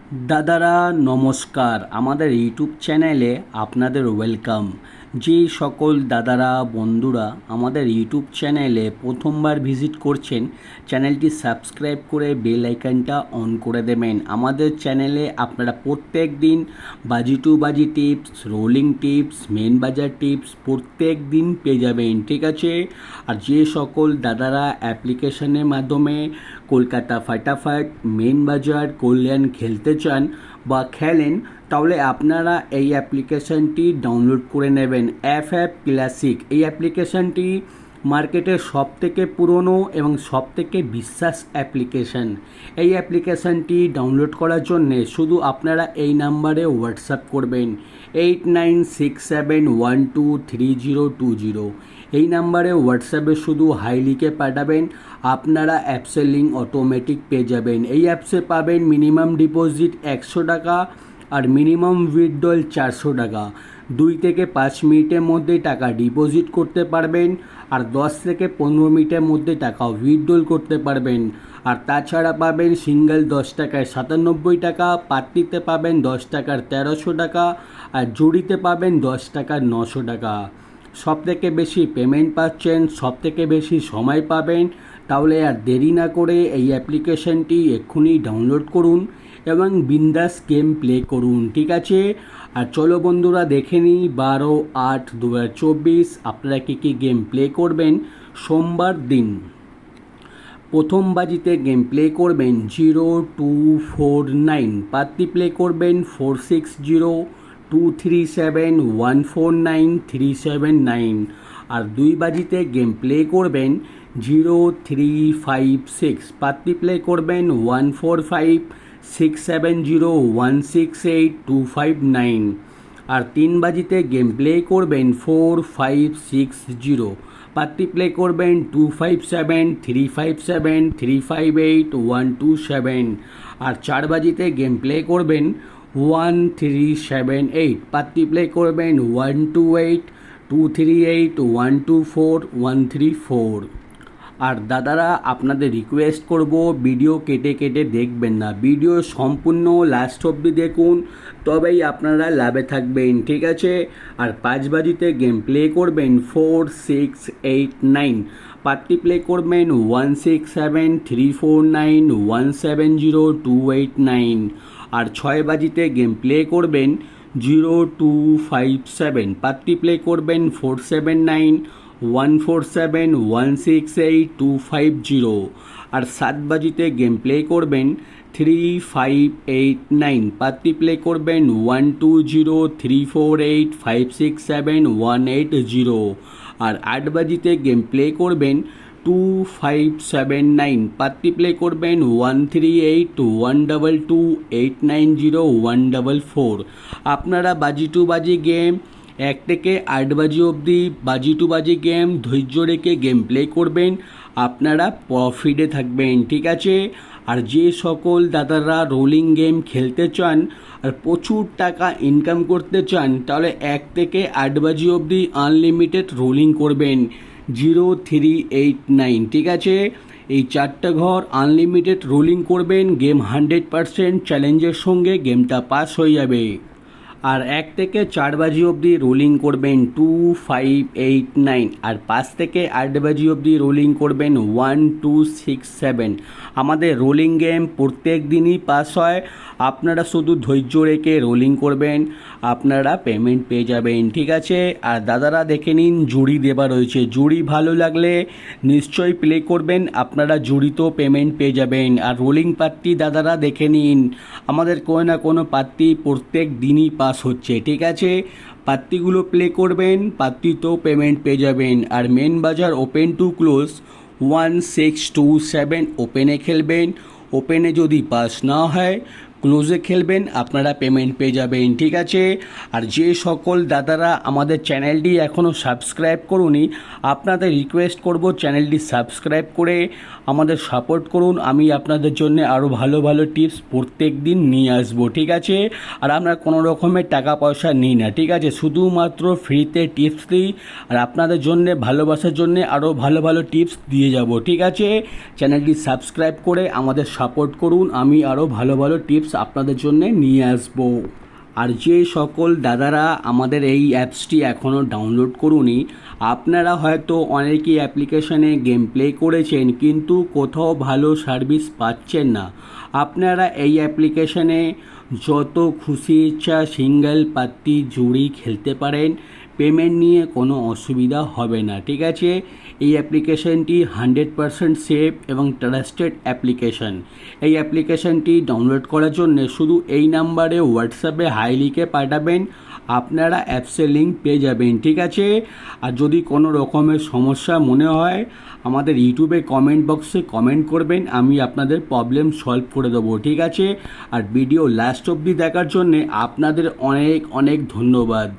দাদারা নমস্কার, আমাদের ইউটিউব চ্যানেলে আপনাদের ওয়েলকাম। যে সকল দাদারা বন্ধুরা আমাদের ইউটিউব চ্যানেলে প্রথমবার ভিজিট করছেন, চ্যানেলটি সাবস্ক্রাইব করে বেল আইকনটা অন করে দেবেন। আমাদের চ্যানেলে আপনারা প্রত্যেক দিন বাজি টু বাজি টিপস, রোলিং টিপস, মেন বাজার টিপস প্রত্যেক দিন পেয়ে যাবেন, ঠিক আছে। আর যে সকল দাদারা অ্যাপ্লিকেশনের মাধ্যমে কলকাতা ফাটাফাট, মেন বাজার, কল্যাণ খেলতে চান বা খেলেন, তাহলে আপনারা এই অ্যাপ্লিকেশানটি ডাউনলোড করে নেবেন। অ্যাপ ক্লাসিক এই অ্যাপ্লিকেশানটি মার্কেটের সবথেকে পুরনো এবং সবথেকে বিশ্বাস অ্যাপ্লিকেশান। এই অ্যাপ্লিকেশানটি ডাউনলোড করার জন্যে শুধু আপনারা এই নাম্বারে হোয়াটসঅ্যাপ করবেন 8967123020। এই নাম্বারে হোয়াটসঅ্যাপে শুধু হাই লিখে পাঠাবেন, আপনারা অ্যাপসের লিঙ্ক অটোমেটিক পেয়ে যাবেন। এই অ্যাপসে পাবেন মিনিমাম ডিপোজিট 100 টাকা আর মিনিমাম উইথড্রল 400 টাকা। 2 থেকে 5 মিনিটের মধ্যে টাকা ডিপোজিট করতে পারবেন আর 10 থেকে 15 মিনিটের মধ্যে টাকা উইথড্রল করতে পারবেন। আর তাছাড়া পাবেন সিঙ্গেল 10 টাকায় 97 টাকা, পাত্রিতে পাবেন 10 টাকার 1300 টাকা আর জুড়িতে পাবেন 10 টাকার 900 টাকা। সবথেকে বেশি পেমেন্ট পাচ্ছেন, সবথেকে বেশি সময় পাবেন। তাহলে আর দেরি না করে এই অ্যাপ্লিকেশনটি এক্ষুনি ডাউনলোড করুন এবং বিন্দাস গেম প্লে করুন, ঠিক আছে। আর চলো বন্ধুরা দেখে নিই 12/8/2024 আপনারা কী গেম প্লে করবেন। সোমবার দিন প্রথম বাজিতে গেম প্লে করবেন 0249, পাত্তি প্লে করবেন 460237149379। আর 2 বাজিতে গেম প্লে করবেন 0356, পাত্তি প্লে করবেন 145670168259। আর 3 বাজিতে গেম প্লে করবেন 4560, পাত্তি প্লে করবেন 257357358127। আর 4 বাজিতে গেম প্লে করবেন 1378, পাত্তি প্লে করবেন 128238124134। আর দাদারা আপনাদের রিকোয়েস্ট করব, ভিডিও কেটে কেটে দেখবেন না, ভিডিও সম্পূর্ণ লাস্ট অবধি দেখুন, তবেই আপনারা লাভে থাকবেন, ঠিক আছে। আর 5 বাজিতে গেম প্লে করবেন 4689, পাত্তি প্লে করবেন 167349170289। আর 6 বাজিতে গেম প্লে করবেন 0257, পাত্তি প্লে করবেন 479147168250। আর 7 বাজিতে গেম প্লে করবেন 3589, পাত্তি প্লে করবেন 120348567180। আর 8 বাজিতে গেম প্লে করবেন 2579, পাত্তি প্লে করবেন 138122890144। আপনারা বাজি টু বাজি গেম 1 থেকে 8 বাজি অবধি বাজি টু বাজি গেম ধৈর্য রেখে গেম প্লে করবেন, আপনারা প্রফিটে থাকবেন, ঠিক আছে। আর যে সকল দাদারা রোলিং গেম খেলতে চান আর প্রচুর টাকা ইনকাম করতে চান, তাহলে 1 থেকে 8 বাজি অবধি আনলিমিটেড রোলিং করবেন 0389, ঠিক আছে। এই 4টে ঘর আনলিমিটেড রোলিং করবেন, গেম 100% চ্যালেঞ্জের সঙ্গে গেমটা পাস হয়ে যাবে। আর 1 থেকে 4 বাজি অবধি রোলিং করবেন 2589, আর 5 থেকে 8 বাজি অবধি রোলিং করবেন 1267। আমাদের রোলিং গেম প্রত্যেক দিনই পাস হয়, আপনারা শুধু ধৈর্য রেখে রোলিং করবেন, আপনারা পেমেন্ট পেয়ে যাবেন, ঠিক আছে। আর দাদারা দেখে নিন জুড়ি দেওয়া রয়েছে, জুড়ি ভালো লাগলে নিশ্চয়ই প্লে করবেন, আপনারা জুড়িতেও পেমেন্ট পেয়ে যাবেন। আর রোলিং পাত্তি দাদারা দেখে নিন, আমাদের কোনো না কোনো পাত্তি প্রত্যেক দিনই পাস হচ্ছে, ঠিক আছে। পাত্তিগুলো প্লে করবেন, পাত্তিতেও পেমেন্ট পেয়ে যাবেন। আর মেন বাজার ওপেন টু ক্লোজ 1627 ওপেনে খেলবেন, ওপেনে যদি পাস না হয় ক্লোজে খেলবেন, আপনারা পেমেন্ট পেয়ে যাবেন, ঠিক আছে। আর যে সকল দাদারা আমাদের চ্যানেলটি এখনও সাবস্ক্রাইব করুনি, আপনাদের রিকোয়েস্ট করব চ্যানেলটি সাবস্ক্রাইব করে আমাদের সাপোর্ট করুন। আমি আপনাদের জন্য আরও ভালো ভালো টিপস প্রত্যেক দিন নিয়ে আসবো, ঠিক আছে। আর আমরা কোনো রকমের টাকা পয়সা নিই না, ঠিক আছে, শুধুমাত্র ফ্রিতে টিপস দিই আর আপনাদের জন্য ভালোবাসার জন্য আরও ভালো ভালো টিপস দিয়ে যাব, ঠিক আছে। চ্যানেলটি সাবস্ক্রাইব করে আমাদের সাপোর্ট করুন, আমি আরও ভালো ভালো টিপস আপনাদের জন্য নিয়ে আসবো। আর যে সকল দাদারা আমাদের এই অ্যাপসটি এখনও ডাউনলোড করুনি, আপনারা হয়তো অনেকেই অ্যাপ্লিকেশানে গেম প্লে করেছেন কিন্তু কোথাও ভালো সার্ভিস পাচ্ছেন না। আপনারা এই অ্যাপ্লিকেশানে যত খুশি ইচ্ছা সিঙ্গেল পাত্তি জুড়ি খেলতে পারেন, পেমেন্ট নিয়ে কোনো অসুবিধা হবে না, ঠিক আছে। এই অ্যাপ্লিকেশানটি 100% সেফ এবং ট্রাস্টেড অ্যাপ্লিকেশান। এই অ্যাপ্লিকেশানটি ডাউনলোড করার জন্য শুধু এই নাম্বারে হোয়াটসঅ্যাপে হাই লিখে পাঠাবেন, আপনারা অ্যাপসের লিঙ্ক পেয়ে যাবেন, ঠিক আছে। আর যদি কোনো রকমের সমস্যা মনে হয় আমাদের ইউটিউবে কমেন্ট বক্সে কমেন্ট করবেন, আমি আপনাদের প্রবলেম সলভ করে দেবো, ঠিক আছে। আর ভিডিও লাস্ট অবধি দেখার জন্যে আপনাদের অনেক অনেক ধন্যবাদ।